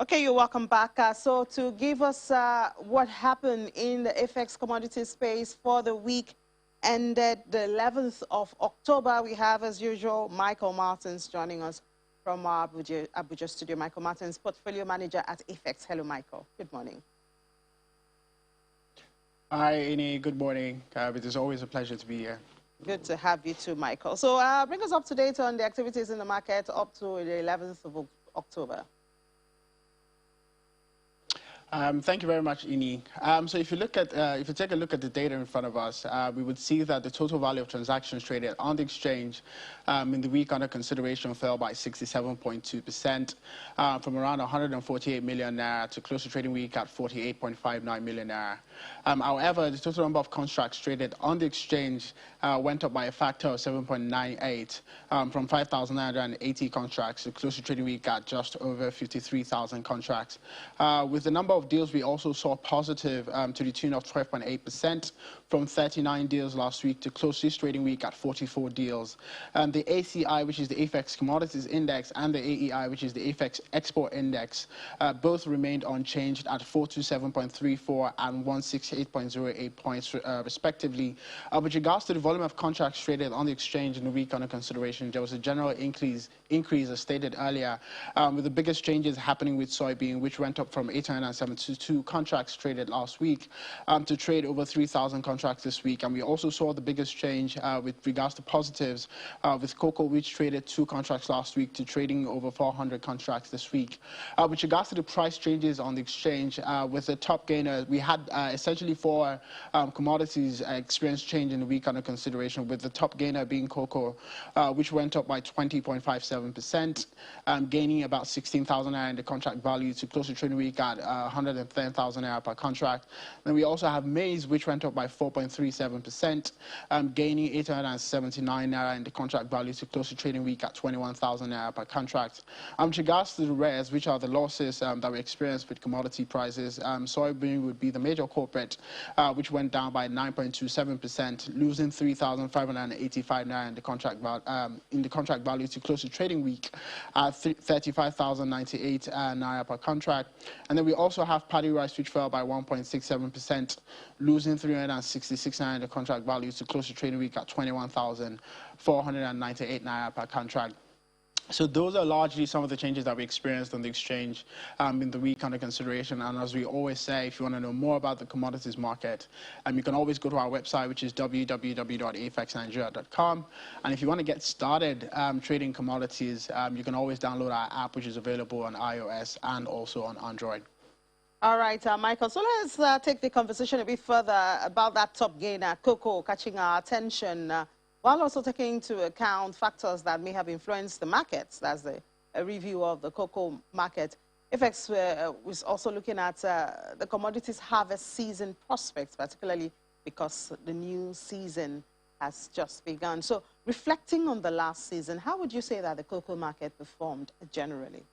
Okay, you're welcome back. So to give us what happened in the AFEX commodity space for the week ended the 11th of October, we have, as usual, Michael Martins joining us from our Abuja studio. Michael Martins, portfolio manager at AFEX. Hello, Michael. Good morning. Hi, Ini. Good morning. It is always a pleasure to be here. Good to have you too, Michael. So bring us up to date on the activities in the market up to the 11th of October. Thank you very much, Ini. So if you take a look at the data in front of us, we would see that the total value of transactions traded on the exchange in the week under consideration fell by 67.2%, from around 148 million naira to close to trading week at 48.59 million naira. However, the total number of contracts traded on the exchange went up by a factor of 7.98, from 5,980 contracts to close to trading week at just over 53,000 contracts. With the number of deals, we also saw positive to the tune of 12.8%, from 39 deals last week to close this trading week at 44 deals. The ACI, which is the AFEX Commodities Index, and the AEI, which is the AFEX Export Index, both remained unchanged at 427.34 and 168.08 points, respectively. With regards to the volume of contracts traded on the exchange in the week under consideration, there was a general increase as stated earlier, with the biggest changes happening with soybean, which went up from 872 contracts traded last week to trade over 3,000 contracts this week. And we also saw the biggest change with regards to positives with cocoa, which traded 2 contracts last week to trading over 400 contracts this week. With regards to the price changes on the exchange, with the top gainer, we had essentially 4 commodities experience change in the week under consideration, with the top gainer being cocoa, which went up by 20.57%, gaining about 16,000 naira in the contract value to close to trading week at 110,000 naira per contract. Then we also have maize, which went up by 4.37%, gaining 879 naira in the contract value to close to trading week at 21,000 naira per contract. With regards to the rares, which are the losses that we experienced with commodity prices, soybean would be the major culprit, which went down by 9.27%, losing 3,585 naira in the contract value to close to trading week at 35,098 naira per contract. And then we also have paddy rice, which fell by 1.67%, losing 366 naira in the contract value to close to trading week at 21,498 naira per contract. So those are largely some of the changes that we experienced on the exchange in the week under consideration. And as we always say, if you want to know more about the commodities market, you can always go to our website, which is www.afexnigeria.com. And if you want to get started trading commodities, you can always download our app, which is available on iOS and also on Android. All right, Michael, so let's take the conversation a bit further about that top gainer, cocoa, catching our attention, while also taking into account factors that may have influenced the markets. That's a review of the cocoa market. AFEX was also looking at the commodities harvest season prospects, particularly because the new season has just begun. So reflecting on the last season, how would you say that the cocoa market performed generally?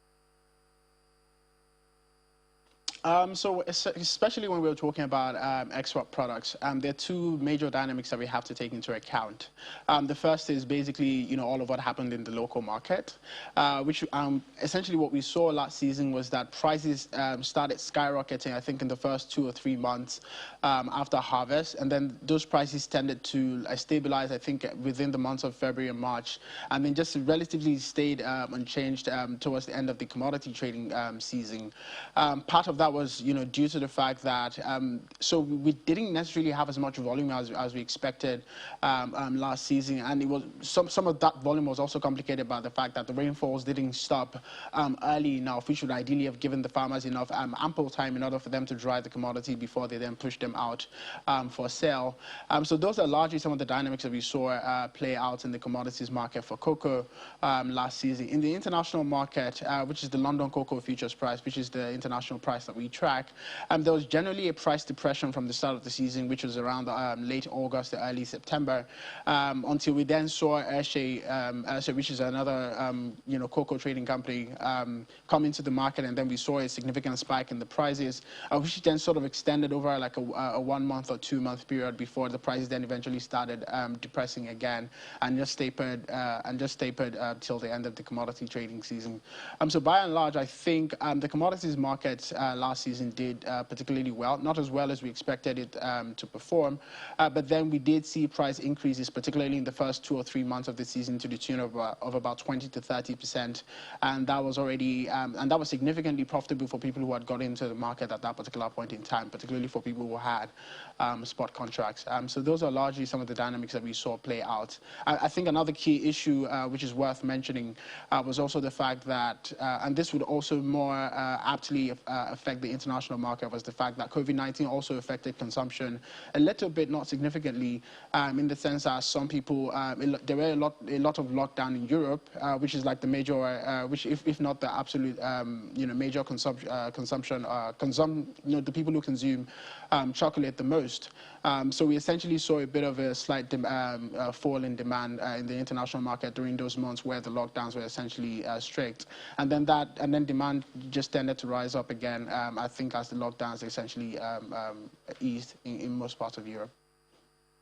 So especially when we're talking about export products, there are 2 major dynamics that we have to take into account. The first is basically, all of what happened in the local market, which essentially what we saw last season was that prices started skyrocketing, I think, in the first 2 or 3 months after harvest. And then those prices tended to stabilize, I think, within the months of February and March, and then just relatively stayed unchanged towards the end of the commodity trading season. Part of that was, due to the fact that so we didn't necessarily have as much volume as we expected last season, and it was some of that volume was also complicated by the fact that the rainfalls didn't stop early enough, which would ideally have given the farmers enough ample time in order for them to dry the commodity before they then push them out for sale. So those are largely some of the dynamics that we saw play out in the commodities market for cocoa last season. In the international market, which is the London cocoa futures price, which is the international price that we we track, there was generally a price depression from the start of the season, which was around late August to early September, until we then saw Urshay, which is another cocoa trading company, come into the market, and then we saw a significant spike in the prices, which then sort of extended over like a 1 month or 2 month period before the prices then eventually started depressing again, and just tapered till the end of the commodity trading season. So by and large, I think the commodities markets last season did particularly well, not as well as we expected it to perform, but then we did see price increases, particularly in the first 2 or 3 months of the season, to the tune of about 20 to 30%, and that was already that was significantly profitable for people who had got into the market at that particular point in time, particularly for people who had spot contracts. So those are largely some of the dynamics that we saw play out. I think another key issue which is worth mentioning was also the fact that, and this would also more aptly affect the international market, was the fact that COVID-19 also affected consumption a little bit, not significantly, in the sense that some people, there were a lot of lockdown in Europe, which is like the major, which if not the absolute, major consumption, the people who consume chocolate the most. So we essentially saw a bit of a slight fall in demand in the international market during those months where the lockdowns were essentially strict, and then demand just tended to rise up again, I think, as the lockdowns essentially eased in most parts of Europe.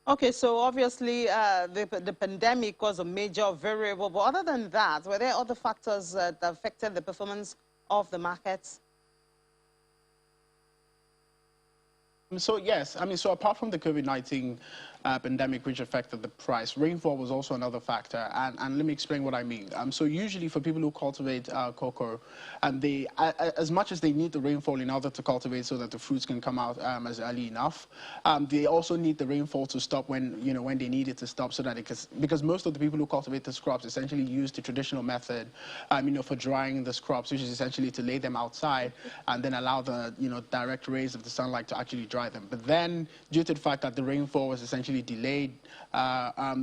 Okay, so obviously the pandemic was a major variable, but other than that, were there other factors that affected the performance of the markets? So yes, I mean, so apart from the COVID-19 pandemic, which affected the price, rainfall was also another factor, and let me explain what I mean. So usually for people who cultivate cocoa, they, as much as they need the rainfall in order to cultivate so that the fruits can come out as early enough, they also need the rainfall to stop when they need it to stop, so that it can, because most of the people who cultivate the crops essentially use the traditional method, for drying the crops, which is essentially to lay them outside and then allow the direct rays of the sunlight to actually dry them. But then, due to the fact that the rainfall was essentially delayed,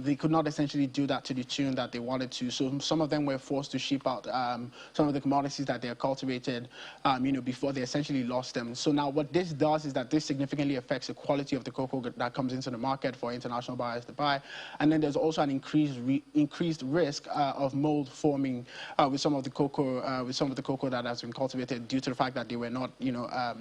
they could not essentially do that to the tune that they wanted to. So some of them were forced to ship out some of the commodities that they had cultivated, before they essentially lost them. So now what this does is that this significantly affects the quality of the cocoa that comes into the market for international buyers to buy. And then there's also an increased risk of mold forming with some of the cocoa that has been cultivated, due to the fact that they were not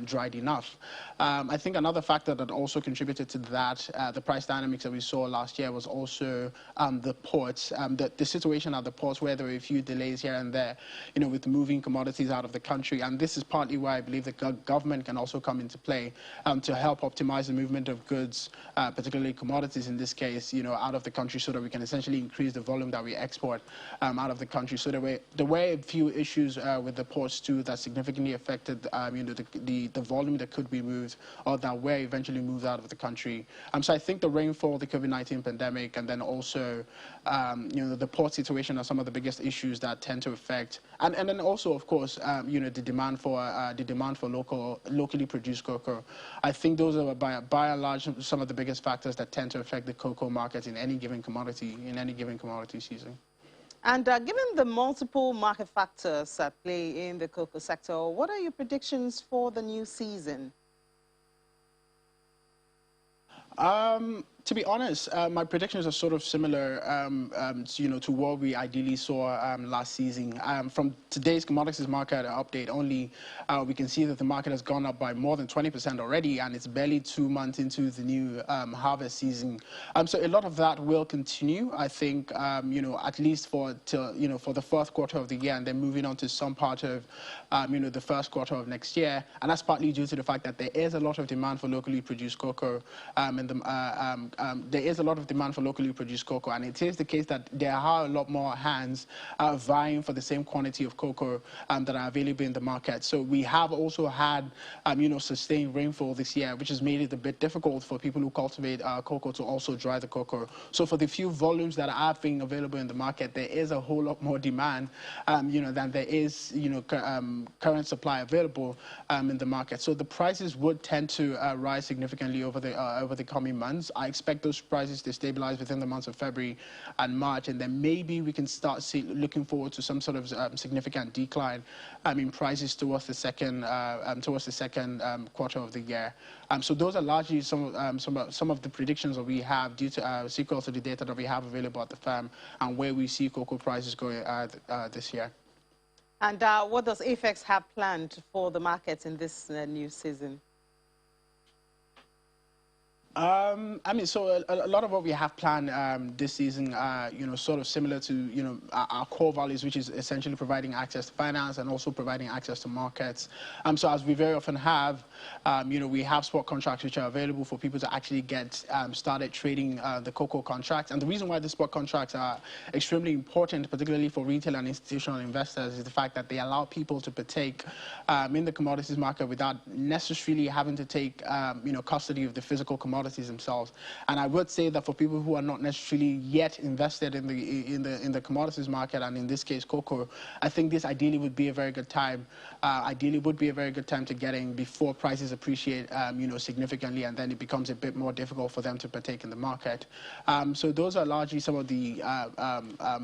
dried enough. I think another factor that also contributed to that, the price dynamics that we saw last year, was also the ports, the situation at the ports, where there were a few delays here and there, with moving commodities out of the country. And this is partly why I believe the government can also come into play to help optimize the movement of goods, particularly commodities in this case, out of the country, so that we can essentially increase the volume that we export out of the country. So there were a few issues with the ports too that significantly affected the volume that could be moved, or that were eventually moved out of the country. So I think the rainfall, the COVID-19 pandemic, and then also the port situation are some of the biggest issues that tend to affect, and then also, of course, the demand for locally produced cocoa. I think those are by and large some of the biggest factors that tend to affect the cocoa market in any given commodity season. And given the multiple market factors at play in the cocoa sector, what are your predictions for the new season? To be honest, my predictions are sort of similar, to what we ideally saw last season. From today's commodities market update only, we can see that the market has gone up by more than 20% already, and it's barely 2 months into the new harvest season. So a lot of that will continue, I think, at least for the fourth quarter of the year, and then moving on to some part of, the first quarter of next year. And that's partly due to the fact that there is a lot of demand for locally produced cocoa, there is a lot of demand for locally produced cocoa, and it is the case that there are a lot more hands vying for the same quantity of cocoa that are available in the market. So we have also had, sustained rainfall this year, which has made it a bit difficult for people who cultivate cocoa to also dry the cocoa. So for the few volumes that are being available in the market, there is a whole lot more demand, than there is, current supply available in the market. So the prices would tend to rise significantly over the coming months. I expect expect those prices to stabilize within the months of February and March, and then maybe we can start looking forward to some sort of significant decline in prices towards the second quarter of the year. So those are largely some of the predictions that we have due to sequel to the data that we have available at the firm and where we see cocoa prices going this year. And what does AFEX have planned for the markets in this new season? I mean, so a lot of what we have planned this season, sort of similar to, our core values, which is essentially providing access to finance and also providing access to markets. So as we very often have, we have spot contracts which are available for people to actually get started trading the cocoa contracts. And the reason why the spot contracts are extremely important, particularly for retail and institutional investors, is the fact that they allow people to partake in the commodities market without necessarily having to take, custody of the physical commodities themselves. And I would say that for people who are not necessarily yet invested in the commodities market, and in this case cocoa, I think this ideally would be a very good time. To get in before prices appreciate, significantly, and then it becomes a bit more difficult for them to partake in the market. So those are largely some of the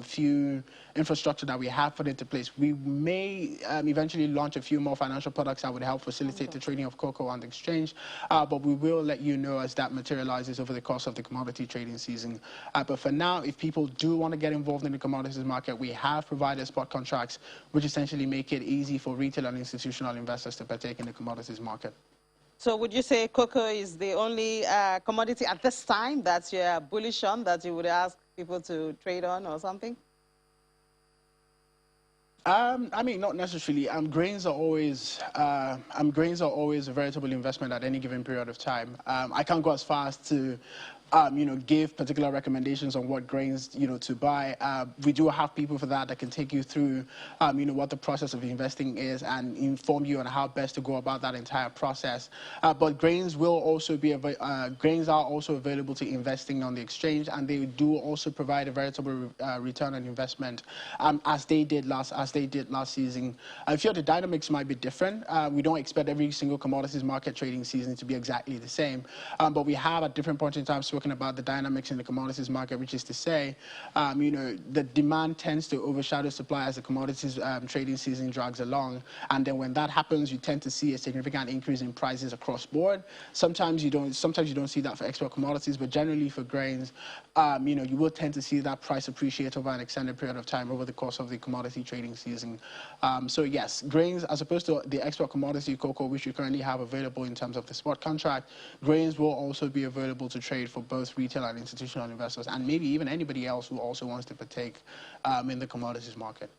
few infrastructure that we have put into place. We may eventually launch a few more financial products that would help facilitate the trading of cocoa on the exchange, but we will let you know as that materializes over the course of the commodity trading season. But for now, if people do want to get involved in the commodities market, we have provided spot contracts, which essentially make it easy for retail and institutional investors to partake in the commodities market. So would you say cocoa is the only commodity at this time that you're bullish on, that you would ask people to trade on or something? I mean, not necessarily. Grains are always a veritable investment at any given period of time. I can't go as far as to give particular recommendations on what grains, to buy. We do have people for that can take you through, what the process of investing is and inform you on how best to go about that entire process. But grains will also be grains are also available to investing on the exchange, and they do also provide a veritable return on investment, as they did last season. I feel the dynamics might be different. We don't expect every single commodities market trading season to be exactly the same, but we have at different points in time spoken about the dynamics in the commodities market, which is to say, the demand tends to overshadow supply as the commodities trading season drags along, and then when that happens, you tend to see a significant increase in prices across board. Sometimes you don't see that for export commodities, but generally for grains, you will tend to see that price appreciate over an extended period of time over the course of the commodity trading season. So yes, grains, as opposed to the export commodity cocoa, which you currently have available in terms of the spot contract, grains will also be available to trade for both retail and institutional investors, and maybe even anybody else who also wants to partake in the commodities market.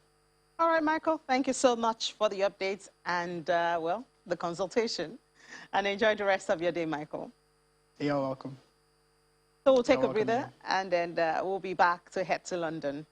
All right, Michael, thank you so much for the updates and, well, the consultation. And enjoy the rest of your day, Michael. You're welcome. So we'll take a breather, and then we'll be back to head to London.